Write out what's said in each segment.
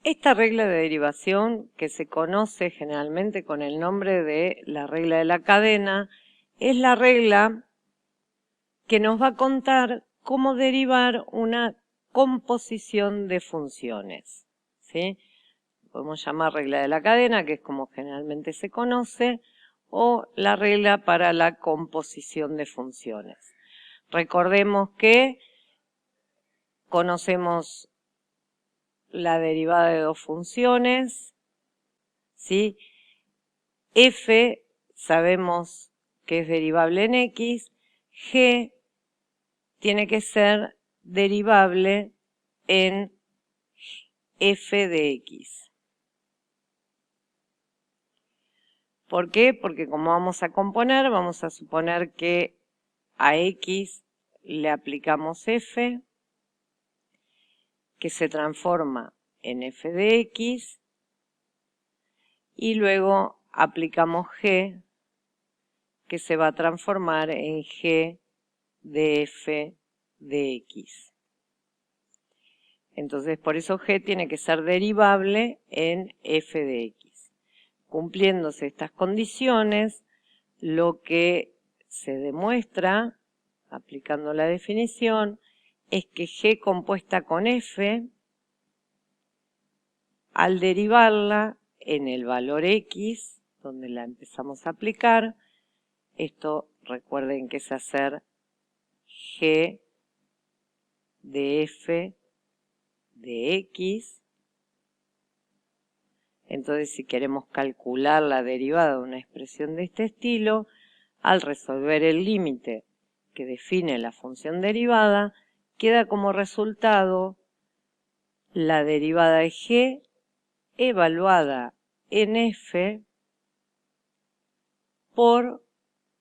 Esta regla de derivación, que se conoce generalmente con el nombre de la regla de la cadena, es la regla que nos va a contar cómo derivar una composición de funciones, ¿sí? Podemos llamar regla de la cadena, que es como generalmente se conoce, o la regla para la composición de funciones. Recordemos que conocemos la derivada de dos funciones, ¿sí? F sabemos que es derivable en X, G tiene que ser derivable en f de X. ¿Por qué? Porque como vamos a componer, vamos a suponer que a X le aplicamos f, que se transforma en f de X, y luego aplicamos g, que se va a transformar en g de f de X. Entonces, por eso g tiene que ser derivable en f de X. Cumpliéndose estas condiciones, lo que se demuestra, aplicando la definición, es que g compuesta con f, al derivarla en el valor x, donde la empezamos a aplicar, esto recuerden que es hacer g de f de X. Entonces, si queremos calcular la derivada de una expresión de este estilo, al resolver el límite que define la función derivada, queda como resultado la derivada de g evaluada en f por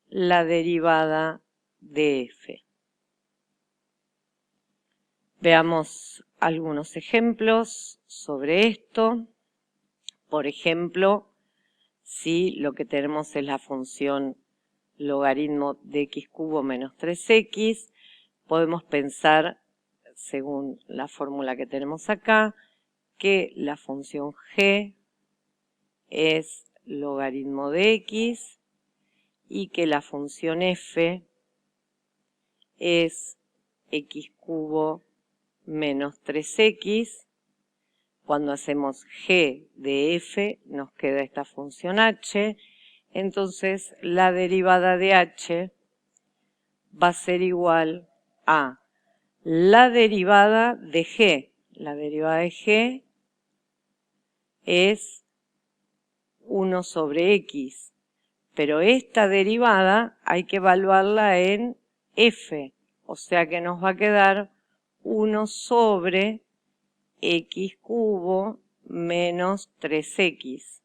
la derivada de f. Veamos algunos ejemplos sobre esto. Por ejemplo, si lo que tenemos es la función logaritmo de x cubo menos 3x, podemos pensar, según la fórmula que tenemos acá, que la función g es logaritmo de x y que la función f es x cubo menos 3x. Cuando hacemos g de f nos queda esta función h, entonces la derivada de h va a ser igual a la derivada de g. La derivada de g es 1 sobre x, pero esta derivada hay que evaluarla en f, o sea que nos va a quedar 1 sobre x cubo menos 3x.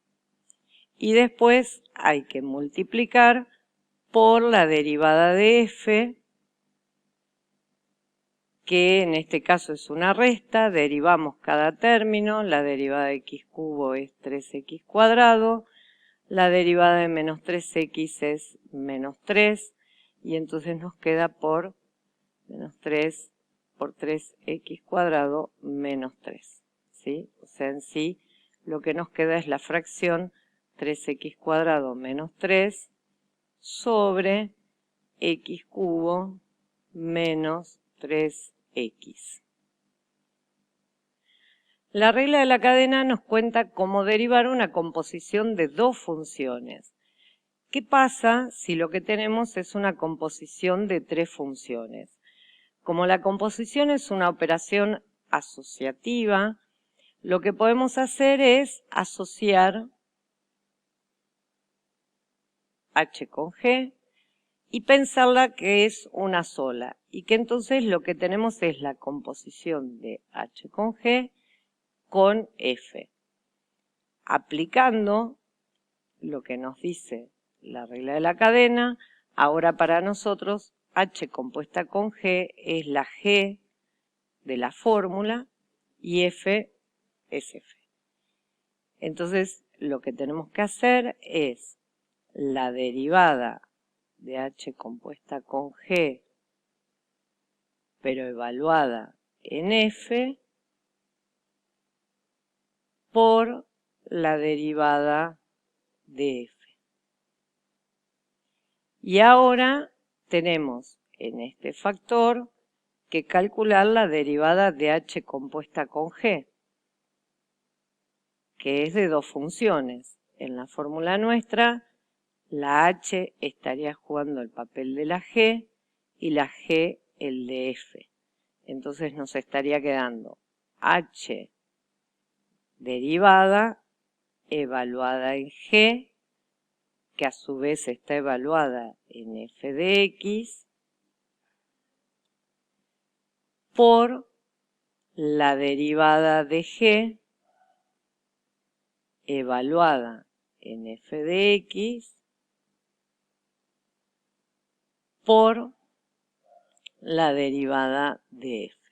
Y después hay que multiplicar por la derivada de f, que en este caso es una resta, derivamos cada término, la derivada de x cubo es 3x cuadrado, la derivada de menos 3x es menos 3, y entonces nos queda por menos 3 por 3x cuadrado menos 3. ¿Sí? O sea, en sí, lo que nos queda es la fracción 3x cuadrado menos 3 sobre x cubo menos 3x. La regla de la cadena nos cuenta cómo derivar una composición de dos funciones. ¿Qué pasa si lo que tenemos es una composición de tres funciones? Como la composición es una operación asociativa, lo que podemos hacer es asociar h con g y pensarla que es una sola, y que entonces lo que tenemos es la composición de h con g con f. Aplicando lo que nos dice la regla de la cadena, ahora para nosotros h compuesta con g es la g de la fórmula y f es f. Entonces lo que tenemos que hacer es la derivada de h compuesta con g, pero evaluada en f, por la derivada de f. Y ahora tenemos en este factor que calcular la derivada de h compuesta con g, que es de dos funciones. En la fórmula nuestra, la h estaría jugando el papel de la g y la g el de f. Entonces nos estaría quedando h derivada evaluada en g, que a su vez está evaluada en f de x, por la derivada de g evaluada en f de x por la derivada de f.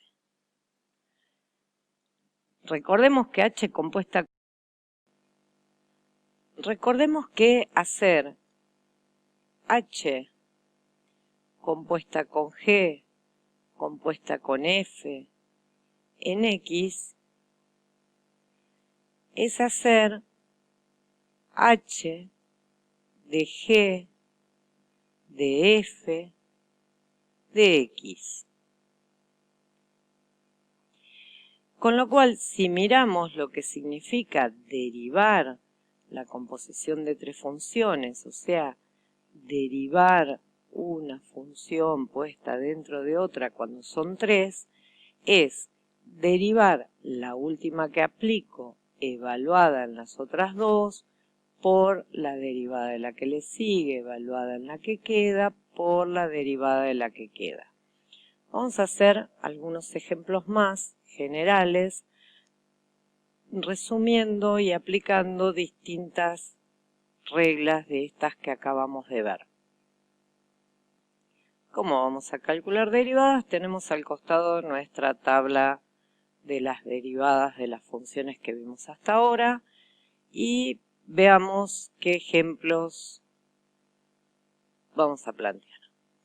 Recordemos que h compuesta. Recordemos que hacer h compuesta con g compuesta con f en x es hacer h de g de f de x. Con lo cual, si miramos lo que significa derivar la composición de tres funciones, o sea, derivar una función puesta dentro de otra cuando son tres, es derivar la última que aplico evaluada en las otras dos por la derivada de la que le sigue evaluada en la que queda por la derivada de la que queda. Vamos a hacer algunos ejemplos más generales, resumiendo y aplicando distintas reglas de estas que acabamos de ver. ¿Cómo vamos a calcular derivadas? Tenemos al costado nuestra tabla de las derivadas de las funciones que vimos hasta ahora y veamos qué ejemplos vamos a plantear.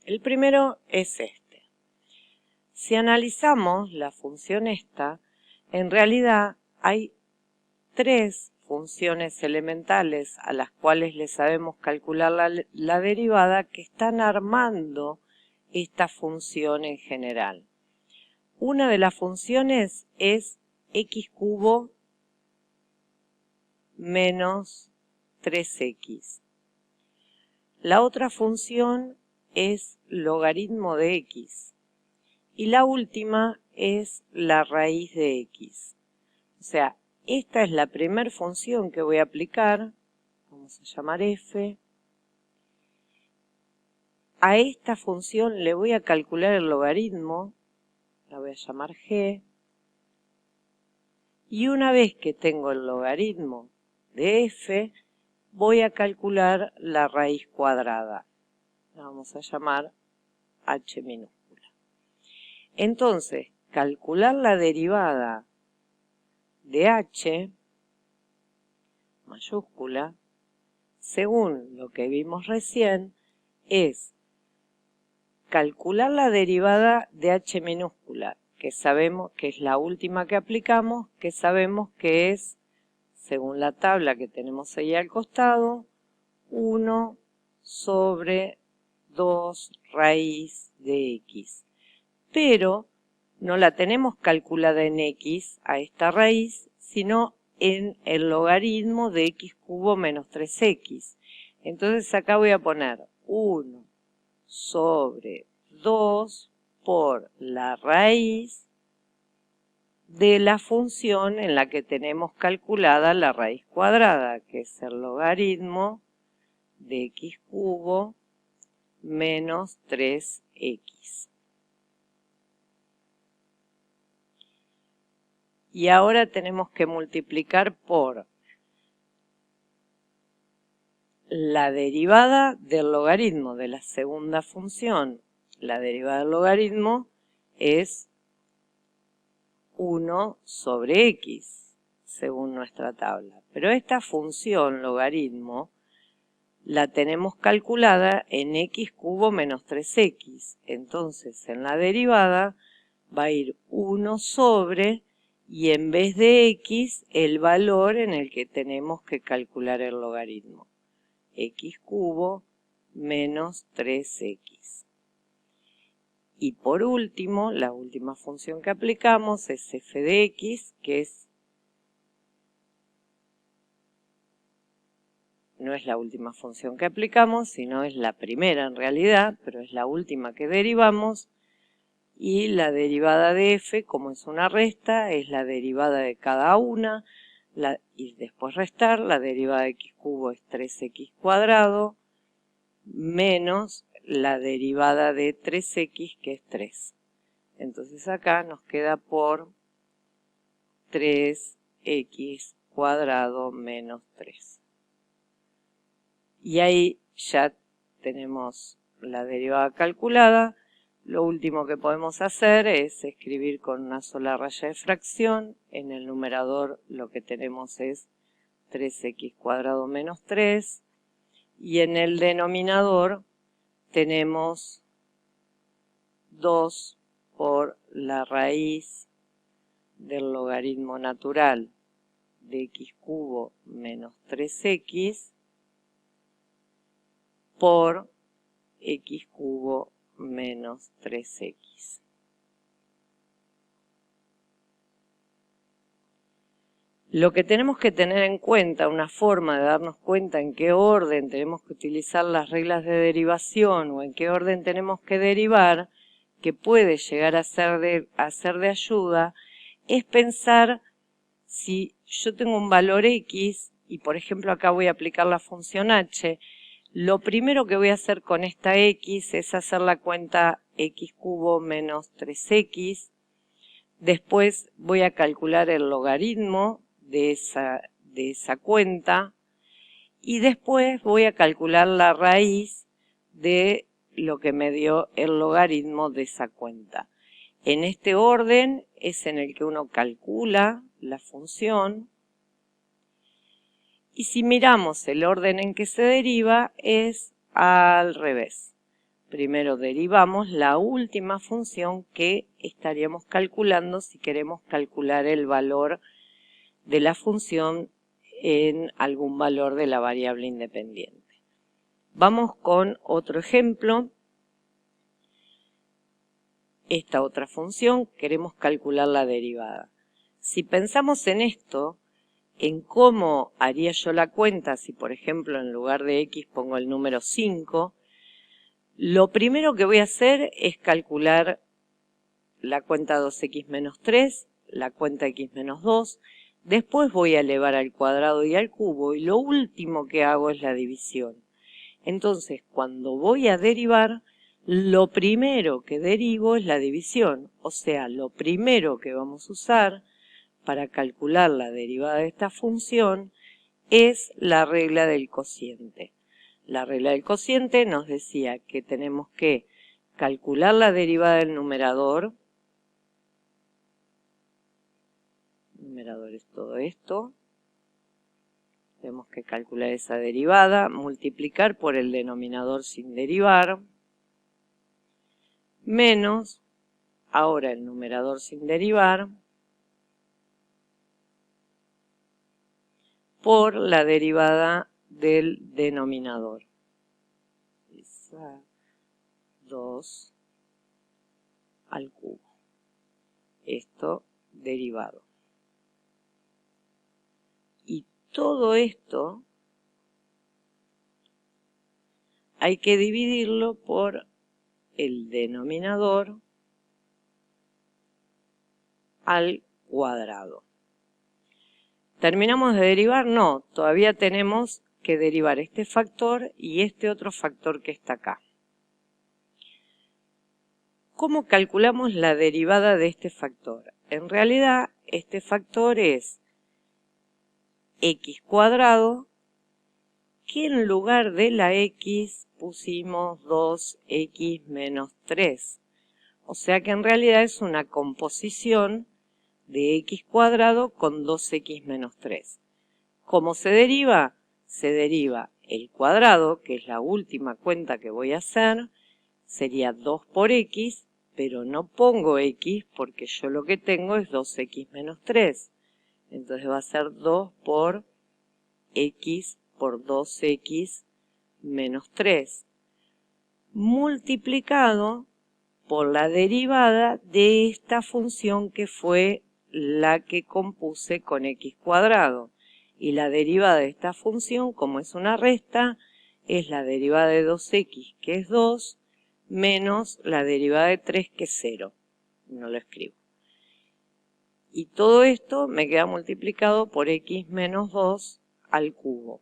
El primero es este. Si analizamos la función esta, en realidad hay tres funciones elementales a las cuales le sabemos calcular la derivada que están armando esta función en general. Una de las funciones es x cubo menos 3x. La otra función es logaritmo de x. Y la última es la raíz de x. O sea, esta es la primera función que voy a aplicar. Vamos a llamar f. A esta función le voy a calcular el logaritmo. La voy a llamar g. Y una vez que tengo el logaritmo de f, voy a calcular la raíz cuadrada. La vamos a llamar h minúscula. Entonces, calcular la derivada de h mayúscula, según lo que vimos recién, es calcular la derivada de h minúscula, que sabemos que es la última que aplicamos, que sabemos que es, según la tabla que tenemos ahí al costado, 1 sobre 2 raíz de x. Pero no la tenemos calculada en x a esta raíz, sino en el logaritmo de x cubo menos 3x. Entonces acá voy a poner 1 sobre 2 por la raíz de la función en la que tenemos calculada la raíz cuadrada, que es el logaritmo de x cubo menos 3x. Y ahora tenemos que multiplicar por la derivada del logaritmo de la segunda función. La derivada del logaritmo es 1 sobre x, según nuestra tabla. Pero esta función logaritmo la tenemos calculada en x cubo menos 3x. Entonces, en la derivada va a ir 1 sobre, y en vez de x, el valor en el que tenemos que calcular el logaritmo. X cubo menos 3x. Y por último, la última función que aplicamos es f de x, que no es la última función que aplicamos, sino es la primera en realidad, pero es la última que derivamos. Y la derivada de f, como es una resta, es la derivada de cada una, y después restar, la derivada de x cubo es 3x cuadrado, menos la derivada de 3x, que es 3. Entonces acá nos queda por 3x cuadrado menos 3. Y ahí ya tenemos la derivada calculada. Lo último que podemos hacer es escribir con una sola raya de fracción. En el numerador lo que tenemos es 3x cuadrado menos 3. Y en el denominador tenemos 2 por la raíz del logaritmo natural de x cubo menos 3x por x cubo menos 3x. Lo que tenemos que tener en cuenta, una forma de darnos cuenta en qué orden tenemos que utilizar las reglas de derivación o en qué orden tenemos que derivar, que puede llegar a ser de ayuda, es pensar si yo tengo un valor x y por ejemplo acá voy a aplicar la función h, lo primero que voy a hacer con esta x es hacer la cuenta x cubo menos 3x, después voy a calcular el logaritmo de esa cuenta y después voy a calcular la raíz de lo que me dio el logaritmo de esa cuenta. En este orden es en el que uno calcula la función. Y si miramos el orden en que se deriva, es al revés. Primero derivamos la última función que estaríamos calculando si queremos calcular el valor de la función en algún valor de la variable independiente. Vamos con otro ejemplo. Esta otra función queremos calcular la derivada. Si pensamos en esto, en cómo haría yo la cuenta, si por ejemplo en lugar de x pongo el número 5, lo primero que voy a hacer es calcular la cuenta 2x menos 3, la cuenta x menos 2, después voy a elevar al cuadrado y al cubo y lo último que hago es la división. Entonces cuando voy a derivar, lo primero que derivo es la división, o sea, lo primero que vamos a usar para calcular la derivada de esta función es la regla del cociente. La regla del cociente nos decía que tenemos que calcular la derivada del numerador. El numerador es todo esto. Tenemos que calcular esa derivada, multiplicar por el denominador sin derivar, menos, ahora el numerador sin derivar, por la derivada del denominador. Esa 2 al cubo. Esto derivado. Y todo esto hay que dividirlo por el denominador al cuadrado. ¿Terminamos de derivar? No, todavía tenemos que derivar este factor y este otro factor que está acá. ¿Cómo calculamos la derivada de este factor? En realidad, este factor es x cuadrado, que en lugar de la x pusimos 2x menos 3. O sea que en realidad es una composición de x cuadrado con 2x menos 3. ¿Cómo se deriva? Se deriva el cuadrado, que es la última cuenta que voy a hacer, sería 2 por x, pero no pongo x porque yo lo que tengo es 2x menos 3. Entonces va a ser 2 por x por 2x menos 3, multiplicado por la derivada de esta función que fue la que compuse con x cuadrado. Y la derivada de esta función, como es una resta, es la derivada de 2x, que es 2, menos la derivada de 3, que es 0. No lo escribo. Y todo esto me queda multiplicado por x menos 2 al cubo.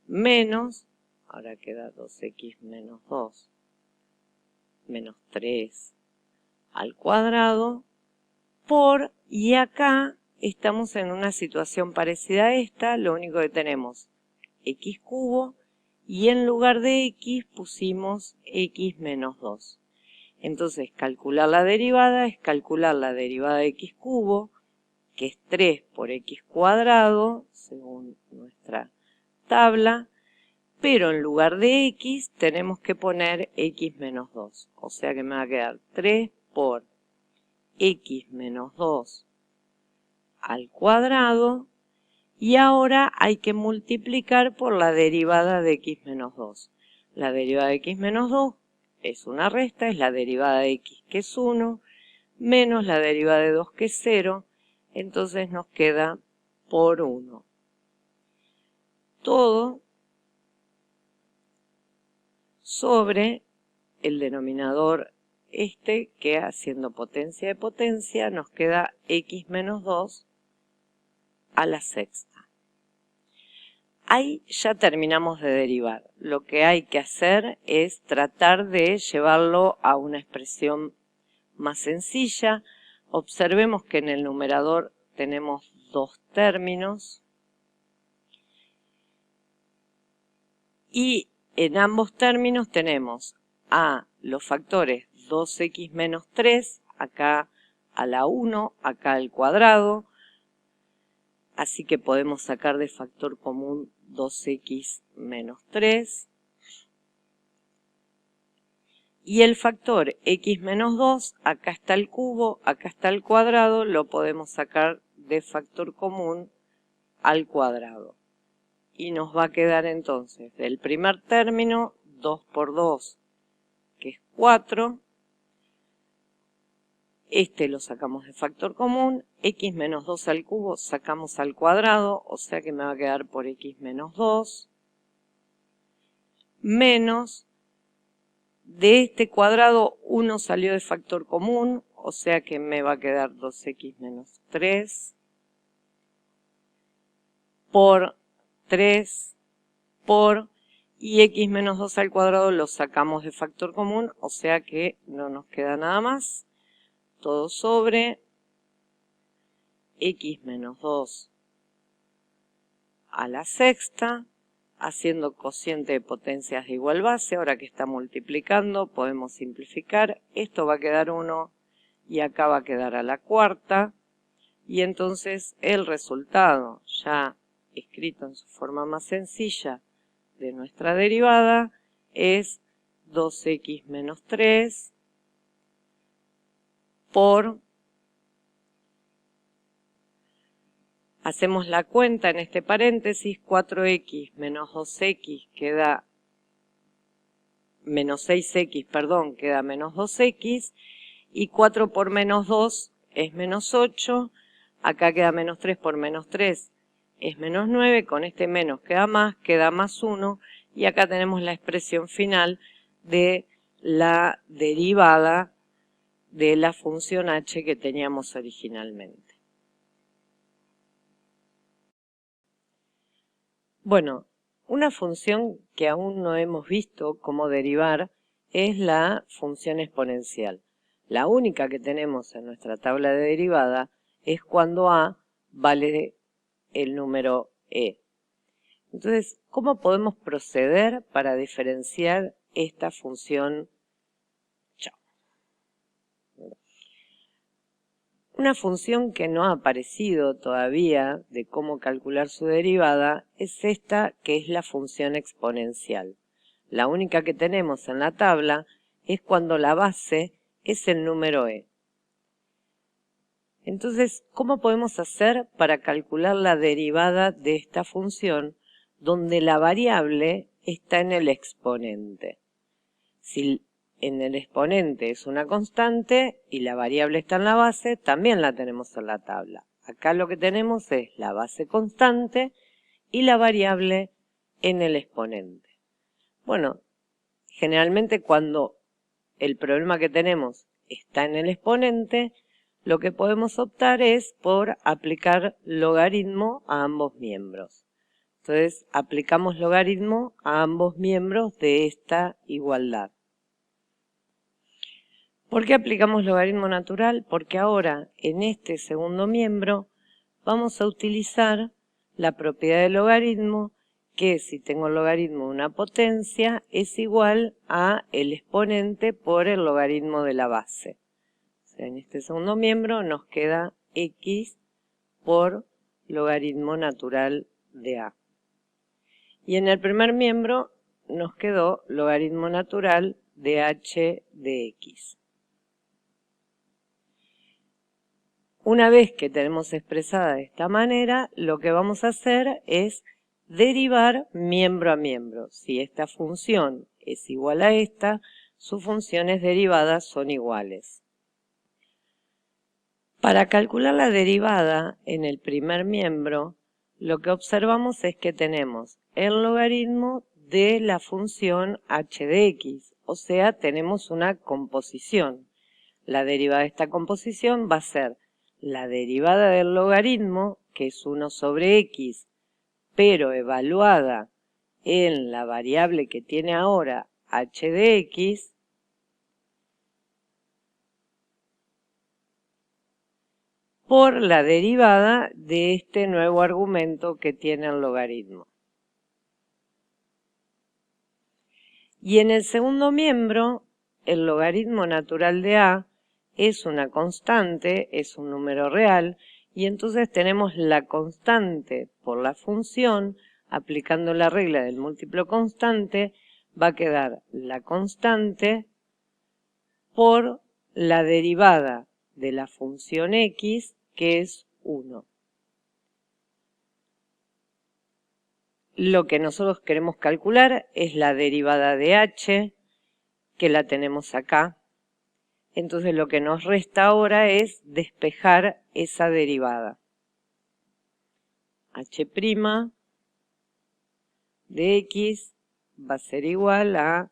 Menos, ahora queda 2x menos 2, menos 3 al cuadrado, por, y acá estamos en una situación parecida a esta, lo único que tenemos x cubo, y en lugar de x pusimos x menos 2. Entonces, calcular la derivada es calcular la derivada de x cubo, que es 3 por x cuadrado, según nuestra tabla, pero en lugar de x tenemos que poner x menos 2. O sea que me va a quedar 3 por x menos 2 al cuadrado, y ahora hay que multiplicar por la derivada de x menos 2. La derivada de x menos 2 es una resta, es la derivada de x, que es 1, menos la derivada de 2, que es 0, entonces nos queda por 1. Todo sobre el denominador este, que haciendo potencia de potencia nos queda x menos 2 a la sexta. Ahí ya terminamos de derivar. Lo que hay que hacer es tratar de llevarlo a una expresión más sencilla. Observemos que en el numerador tenemos dos términos y en ambos términos tenemos a los factores 2x menos 3, acá a la 1, acá al cuadrado, así que podemos sacar de factor común 2x menos 3. Y el factor x menos 2, acá está el cubo, acá está el cuadrado, lo podemos sacar de factor común al cuadrado. Y nos va a quedar entonces del primer término 2 por 2, que es 4. Este lo sacamos de factor común, x menos 2 al cubo sacamos al cuadrado, o sea que me va a quedar por x menos 2, menos, de este cuadrado 1 salió de factor común, o sea que me va a quedar 2x menos 3, por 3, por, y x menos 2 al cuadrado lo sacamos de factor común, o sea que no nos queda nada más. Todo sobre x menos 2 a la sexta, haciendo cociente de potencias de igual base. Ahora que está multiplicando podemos simplificar. Esto va a quedar 1 y acá va a quedar a la cuarta. Y entonces el resultado, ya escrito en su forma más sencilla, de nuestra derivada es 2x menos 3 por, hacemos la cuenta en este paréntesis, 4x menos 2x queda, menos 6x, perdón, queda menos 2x, y 4 por menos 2 es menos 8, acá queda menos 3 por menos 3 es menos 9, con este menos queda más 1, y acá tenemos la expresión final de la derivada de la función h que teníamos originalmente. Bueno, una función que aún no hemos visto cómo derivar es la función exponencial. La única que tenemos en nuestra tabla de derivada es cuando a vale el número e. Entonces, ¿cómo podemos proceder para diferenciar esta función? Una función que no ha aparecido todavía de cómo calcular su derivada es esta, que es la función exponencial. La única que tenemos en la tabla es cuando la base es el número e. Entonces, ¿cómo podemos hacer para calcular la derivada de esta función donde la variable está en el exponente? Si en el exponente es una constante y la variable está en la base, también la tenemos en la tabla. Acá lo que tenemos es la base constante y la variable en el exponente. Bueno, generalmente cuando el problema que tenemos está en el exponente, lo que podemos optar es por aplicar logaritmo a ambos miembros. Entonces, aplicamos logaritmo a ambos miembros de esta igualdad. ¿Por qué aplicamos logaritmo natural? Porque ahora, en este segundo miembro, vamos a utilizar la propiedad del logaritmo, que si tengo logaritmo de una potencia, es igual a el exponente por el logaritmo de la base. O sea, en este segundo miembro nos queda x por logaritmo natural de a. Y en el primer miembro nos quedó logaritmo natural de h de x. Una vez que tenemos expresada de esta manera, lo que vamos a hacer es derivar miembro a miembro. Si esta función es igual a esta, sus funciones derivadas son iguales. Para calcular la derivada en el primer miembro, lo que observamos es que tenemos el logaritmo de la función h de x, o sea, tenemos una composición. La derivada de esta composición va a ser la derivada del logaritmo, que es 1 sobre x, pero evaluada en la variable que tiene ahora h de x, por la derivada de este nuevo argumento que tiene el logaritmo. Y en el segundo miembro, el logaritmo natural de a es una constante, es un número real, y entonces tenemos la constante por la función, aplicando la regla del múltiplo constante, va a quedar la constante por la derivada de la función x, que es 1. Lo que nosotros queremos calcular es la derivada de h, que la tenemos acá. Entonces lo que nos resta ahora es despejar esa derivada. H' de x va a ser igual a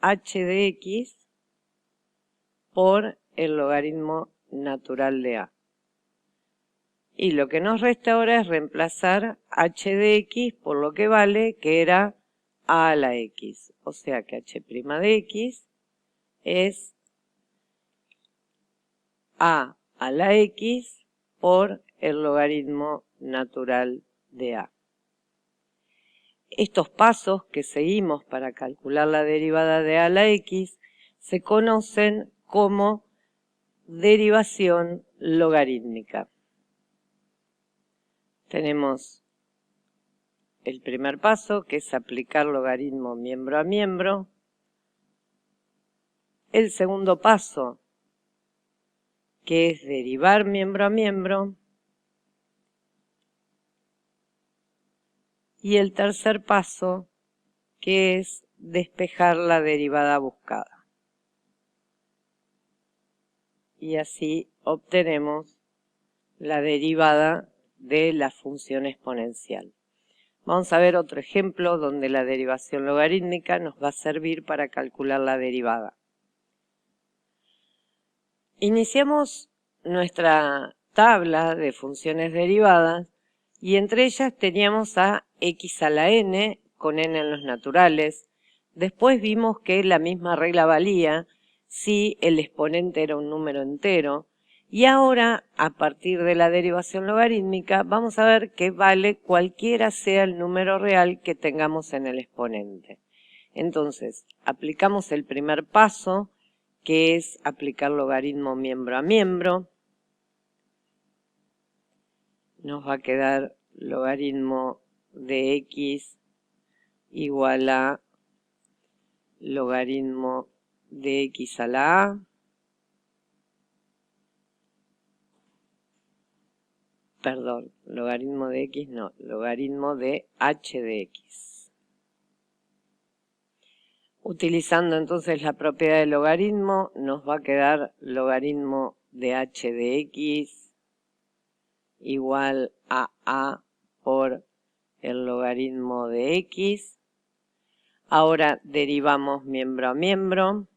h de x por el logaritmo natural de a. Y lo que nos resta ahora es reemplazar h de x por lo que vale, que era a la x. O sea que h' de x es a la x por el logaritmo natural de a. Estos pasos que seguimos para calcular la derivada de a a la x se conocen como derivación logarítmica. Tenemos el primer paso, que es aplicar logaritmo miembro a miembro. El segundo paso, que es derivar miembro a miembro. Y el tercer paso, que es despejar la derivada buscada. Y así obtenemos la derivada de la función exponencial. Vamos a ver otro ejemplo donde la derivación logarítmica nos va a servir para calcular la derivada. Iniciamos nuestra tabla de funciones derivadas y entre ellas teníamos a x a la n con n en los naturales. Después vimos que la misma regla valía si el exponente era un número entero. Y ahora, a partir de la derivación logarítmica, vamos a ver que vale cualquiera sea el número real que tengamos en el exponente. Entonces, aplicamos el primer paso, que es aplicar logaritmo miembro a miembro. Nos va a quedar logaritmo de x igual a logaritmo de x a la a Perdón, logaritmo de x no, logaritmo de h de x. Utilizando entonces la propiedad del logaritmo, nos va a quedar logaritmo de h de x igual a por el logaritmo de x. Ahora derivamos miembro a miembro.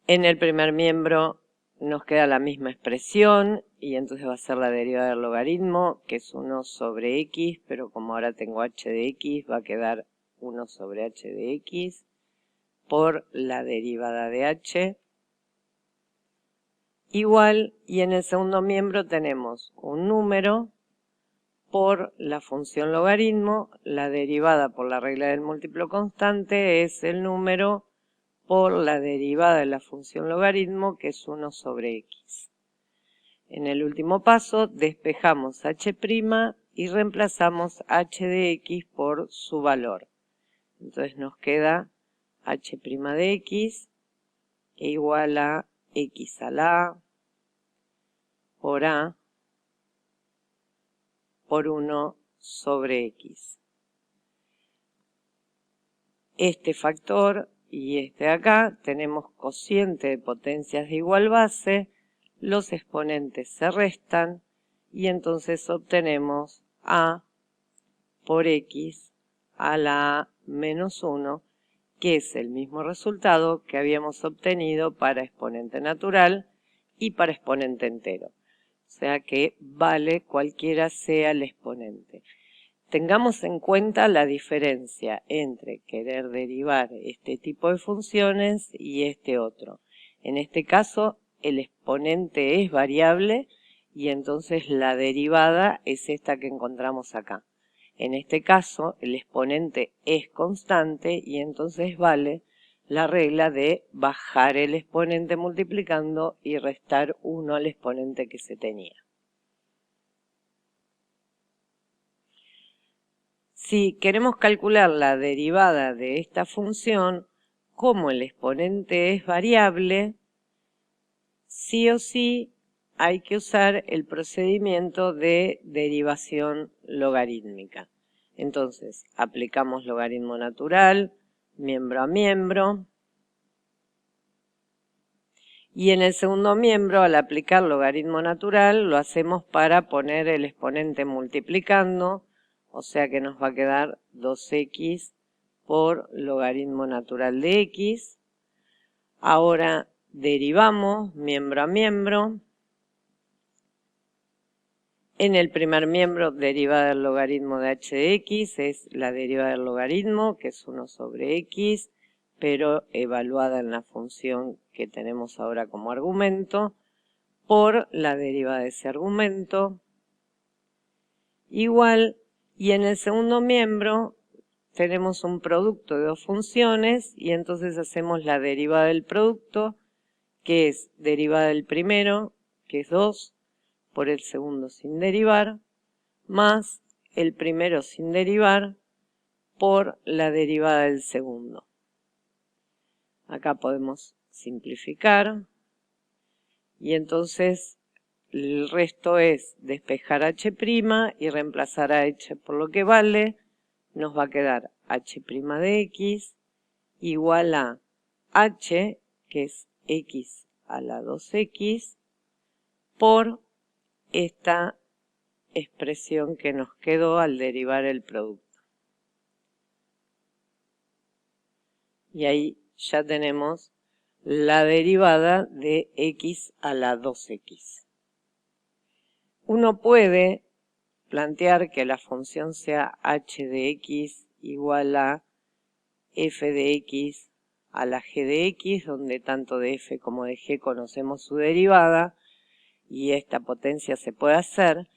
En el primer miembro nos queda la misma expresión y entonces va a ser la derivada del logaritmo, que es 1 sobre x, pero como ahora tengo h de x, va a quedar 1 sobre h de x por la derivada de h. Igual, y en el segundo miembro tenemos un número por la función logaritmo, la derivada por la regla del múltiplo constante es el número por la derivada de la función logaritmo, que es 1 sobre x. En el último paso despejamos h' y reemplazamos h de x por su valor. Entonces nos queda h' de x igual a x a la a por a por 1 sobre x. Este factor y este de acá tenemos cociente de potencias de igual base, los exponentes se restan y entonces obtenemos a por x a la a menos 1, que es el mismo resultado que habíamos obtenido para exponente natural y para exponente entero. O sea que vale cualquiera sea el exponente. Tengamos en cuenta la diferencia entre querer derivar este tipo de funciones y este otro. En este caso, el exponente es variable y entonces la derivada es esta que encontramos acá. En este caso, el exponente es constante y entonces vale la regla de bajar el exponente multiplicando y restar 1 al exponente que se tenía. Si queremos calcular la derivada de esta función, como el exponente es variable, sí o sí hay que usar el procedimiento de derivación logarítmica. Entonces, aplicamos logaritmo natural, miembro a miembro. Y en el segundo miembro, al aplicar logaritmo natural, lo hacemos para poner el exponente multiplicando, o sea que nos va a quedar 2x por logaritmo natural de x. Ahora derivamos miembro a miembro. En el primer miembro, derivada del logaritmo de h de x es la derivada del logaritmo, que es 1 sobre x, pero evaluada en la función que tenemos ahora como argumento, por la derivada de ese argumento, igual, y en el segundo miembro tenemos un producto de dos funciones, y entonces hacemos la derivada del producto, que es derivada del primero, que es 2, por el segundo sin derivar, más el primero sin derivar por la derivada del segundo. Acá podemos simplificar y entonces el resto es despejar h' y reemplazar a h por lo que vale. Nos va a quedar h' de x igual a h, que es x a la 2x, por esta expresión que nos quedó al derivar el producto. Y ahí ya tenemos la derivada de x a la 2x. Uno puede plantear que la función sea h de x igual a f de x a la g de x, donde tanto de f como de g conocemos su derivada, y esta potencia se puede hacer,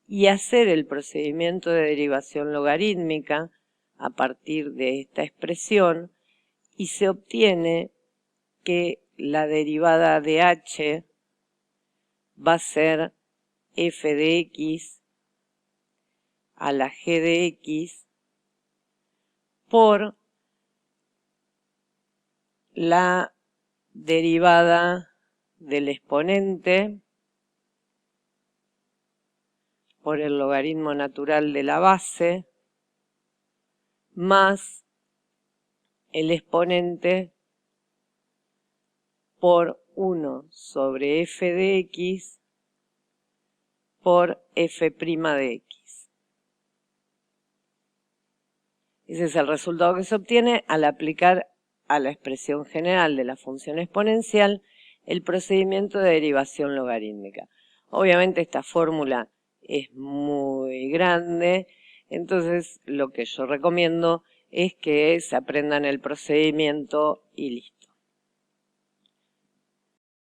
y hacer el procedimiento de derivación logarítmica a partir de esta expresión, y se obtiene que la derivada de h va a ser f de x a la g de x por la derivada del exponente por el logaritmo natural de la base más el exponente por 1 sobre f de x por f' de x. Ese es el resultado que se obtiene al aplicar a la expresión general de la función exponencial el procedimiento de derivación logarítmica. Obviamente esta fórmula es muy grande, entonces lo que yo recomiendo es que se aprendan el procedimiento y listo.